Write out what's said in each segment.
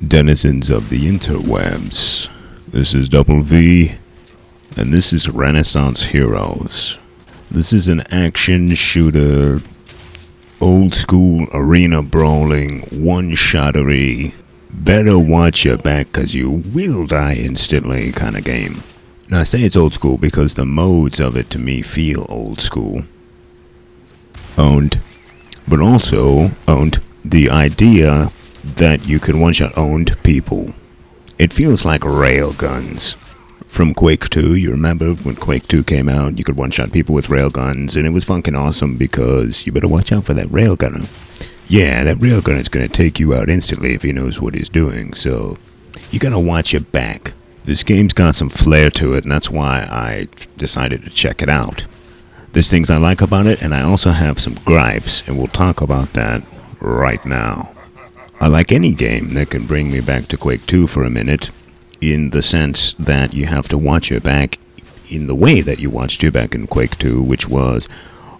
Denizens of the interwebs. This is Double V, and this is Renaissance Heroes. This is an action shooter, old school arena brawling, one-shottery, better watch your back cause you will die instantly kind of game. Now I say it's old school because the modes of it to me feel old school. But also owned the idea that you can one-shot owned people. It feels like railguns. From Quake 2, you remember when Quake 2 came out, you could one-shot people with railguns, and it was fucking awesome because you better watch out for that railgunner. Yeah, that railgunner is going to take you out instantly if he knows what he's doing, so you gotta watch your back. This game's got some flair to it, and that's why I decided to check it out. There's things I like about it, and I also have some gripes, and we'll talk about that right now. I like any game that can bring me back to Quake 2 for a minute, in the sense that you have to watch your back in the way that you watched your back in Quake 2, which was,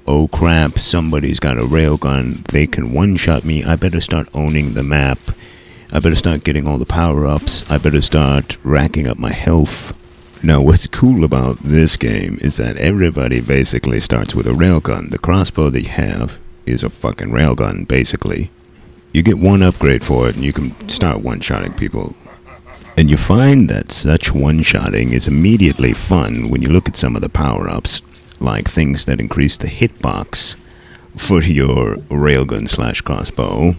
oh crap, somebody's got a railgun, they can one-shot me, I better start owning the map, I better start getting all the power-ups, I better start racking up my health. Now what's cool about this game is that everybody basically starts with a railgun. The crossbow they have is a fucking railgun, basically. You get one upgrade for it and you can start one-shotting people. And you find that such one-shotting is immediately fun when you look at some of the power-ups, like things that increase the hitbox for your railgun / crossbow,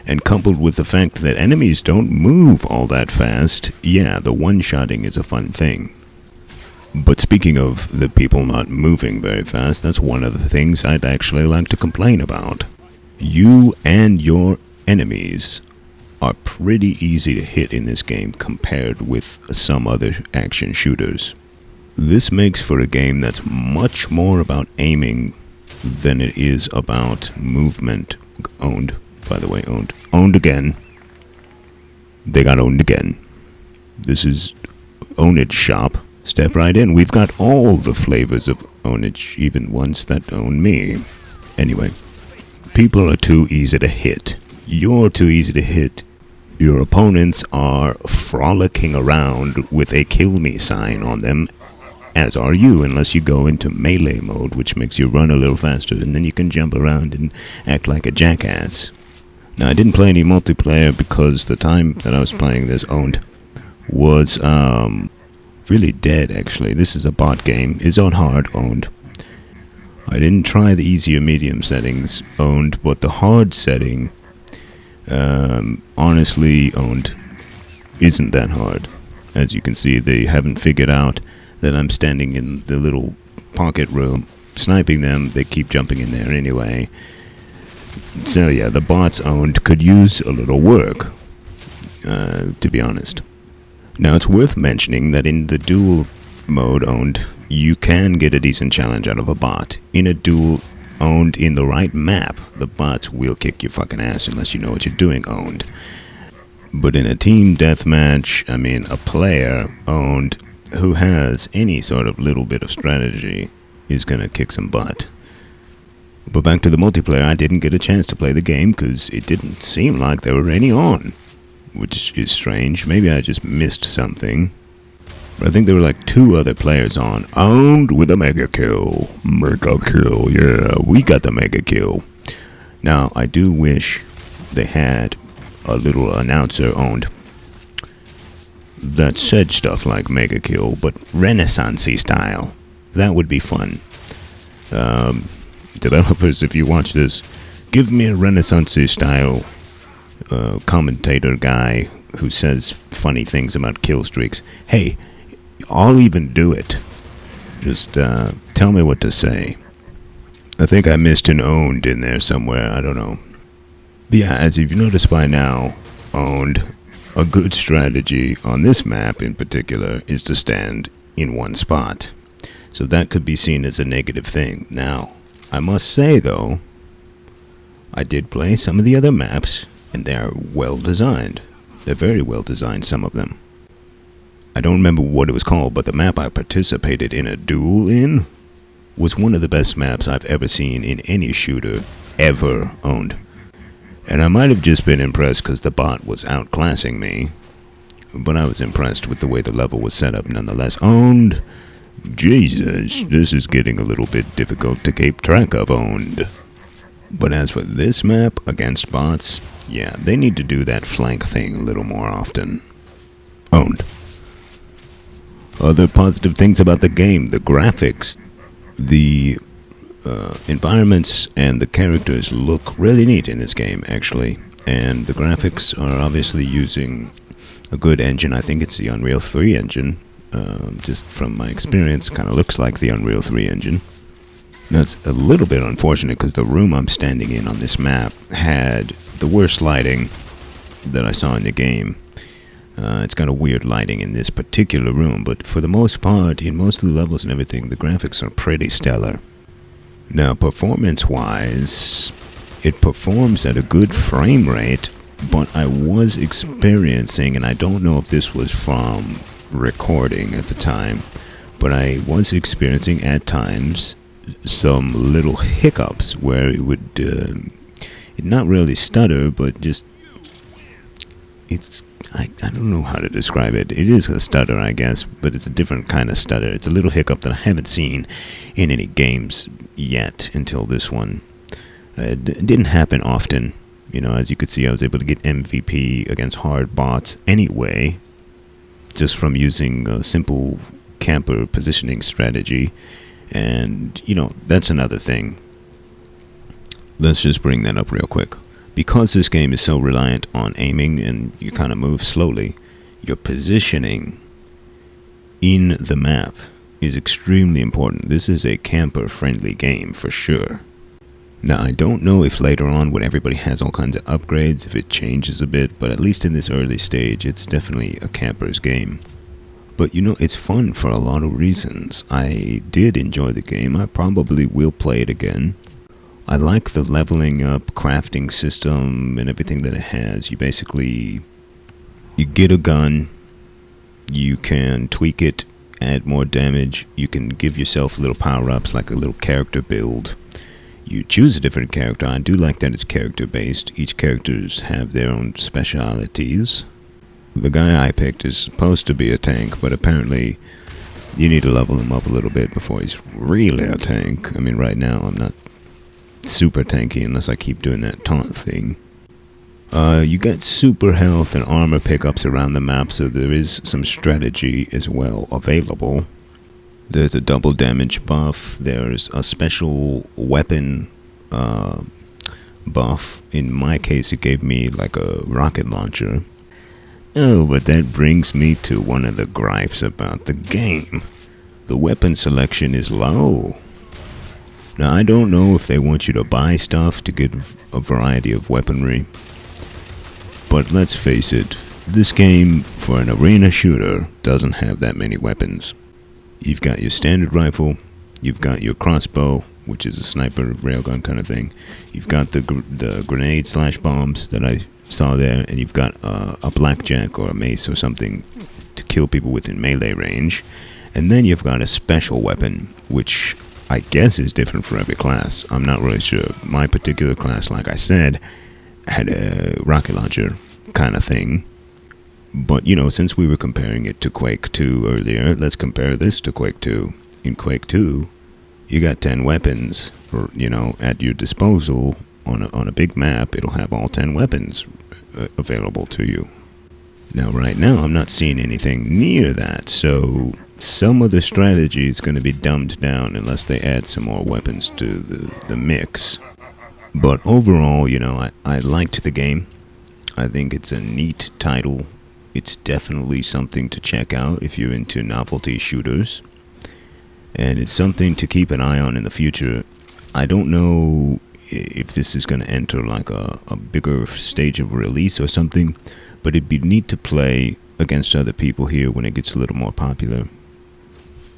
and coupled with the fact that enemies don't move all that fast, yeah, the one-shotting is a fun thing. But speaking of the people not moving very fast, that's one of the things I'd actually like to complain about. You and your enemies are pretty easy to hit in this game compared with some other action shooters. This makes for a game that's much more about aiming than it is about movement. Owned, by the way, owned again. They got owned again. This is Ownage Shop. Step right in. We've got all the flavors of ownage, even ones that own me. Anyway, people are too easy to hit. You're too easy to hit. Your opponents are frolicking around with a kill me sign on them, as are you, unless you go into melee mode, which makes you run a little faster, and then you can jump around and act like a jackass. Now, I didn't play any multiplayer because the time that I was playing this owned was really dead, actually. This is a bot game. It's on hard owned. I didn't try the easy or medium settings owned, but the hard setting honestly owned isn't that hard. As you can see, they haven't figured out that I'm standing in the little pocket room sniping them. They keep jumping in there anyway. So yeah, the bots owned could use a little work, to be honest. Now it's worth mentioning that in the duel mode owned, you can get a decent challenge out of a bot. In a duel owned in the right map, the bots will kick your fucking ass unless you know what you're doing owned. But in a team deathmatch, I mean, a player owned who has any sort of little bit of strategy is gonna kick some butt. But back to the multiplayer, I didn't get a chance to play the game because it didn't seem like there were any on, which is strange. Maybe I just missed something. But I think there were like 2 other players on. Owned with a mega kill. Mega kill, yeah. We got the mega kill. Now, I do wish they had a little announcer owned that said stuff like mega kill, but Renaissance-y style. That would be fun. Developers, if you watch this, give me a Renaissance-y style commentator guy who says funny things about kill streaks. Hey, I'll even do it. Just tell me what to say. I think I missed an owned in there somewhere, I don't know. But yeah, as you've noticed by now, owned, a good strategy on this map in particular is to stand in one spot. So that could be seen as a negative thing. Now, I must say though, I did play some of the other maps, and they are well designed. They're very well designed, some of them. I don't remember what it was called, but the map I participated in a duel in was one of the best maps I've ever seen in any shooter ever owned. And I might have just been impressed because the bot was outclassing me, but I was impressed with the way the level was set up nonetheless. Owned? Jesus, this is getting a little bit difficult to keep track of, owned. But as for this map against bots, yeah, they need to do that flank thing a little more often. Owned. Other positive things about the game: the graphics, the environments, and the characters look really neat in this game, actually. And the graphics are obviously using a good engine. I think it's the Unreal 3 engine. Just from my experience, kind of looks like the Unreal 3 engine. That's a little bit unfortunate because the room I'm standing in on this map had the worst lighting that I saw in the game. It's got a weird lighting in this particular room, but for the most part, in most of the levels and everything, the graphics are pretty stellar. Now, performance-wise, it performs at a good frame rate, but I was experiencing, and I don't know if this was from recording at the time, but I was experiencing at times some little hiccups where it would, it not really stutter, but just, I don't know how to describe it. It is a stutter, I guess, but it's a different kind of stutter. It's a little hiccup that I haven't seen in any games yet until this one. It didn't happen often. You know, as you could see, I was able to get MVP against hard bots anyway, just from using a simple camper positioning strategy. And, you know, that's another thing. Let's just bring that up real quick. Because this game is so reliant on aiming and you kind of move slowly, your positioning in the map is extremely important. This is a camper-friendly game for sure. Now, I don't know if later on, when everybody has all kinds of upgrades, if it changes a bit, but at least in this early stage, it's definitely a camper's game. But, you know, it's fun for a lot of reasons. I did enjoy the game. I probably will play it again. I like the leveling up crafting system and everything that it has. You basically, you get a gun, you can tweak it, add more damage, you can give yourself little power-ups like a little character build. You choose a different character. I do like that it's character-based. Each characters have their own specialities. The guy I picked is supposed to be a tank, but apparently you need to level him up a little bit before he's really a tank. I mean, right now I'm not super tanky unless I keep doing that taunt thing. You get super health and armor pickups around the map, so there is some strategy as well available. There's a double damage buff. There's a special weapon buff. In my case, it gave me like a rocket launcher. Oh, but that brings me to one of the gripes about the game. The weapon selection is low. Now, I don't know if they want you to buy stuff to get a variety of weaponry, but let's face it, this game, for an arena shooter, doesn't have that many weapons. You've got your standard rifle, you've got your crossbow, which is a sniper railgun kind of thing, you've got the grenade slash bombs that I saw there, and you've got a blackjack or a mace or something to kill people within melee range, and then you've got a special weapon, which I guess is different for every class. I'm not really sure. My particular class, like I said, had a rocket launcher kind of thing. But, you know, since we were comparing it to Quake 2 earlier, let's compare this to Quake 2. In Quake 2, you got 10 weapons, you know, at your disposal. On a big map, it'll have all 10 weapons available to you. Now, right now, I'm not seeing anything near that, so some of the strategy is going to be dumbed down unless they add some more weapons to the mix. But overall, you know, I liked the game. I think it's a neat title. It's definitely something to check out if you're into novelty shooters. And it's something to keep an eye on in the future. I don't know if this is going to enter like a bigger stage of release or something, but it'd be neat to play against other people here when it gets a little more popular.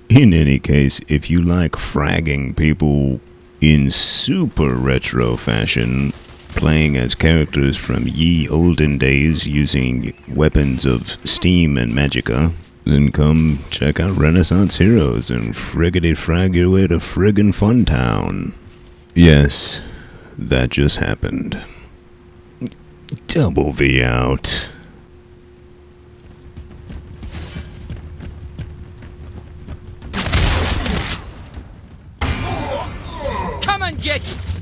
In any case, if you like fragging people in super retro fashion, playing as characters from ye olden days using weapons of steam and magicka, then come check out Renaissance Heroes and friggity frag your way to friggin' Fun Town. Yes, that just happened. Double V out. Come and get it!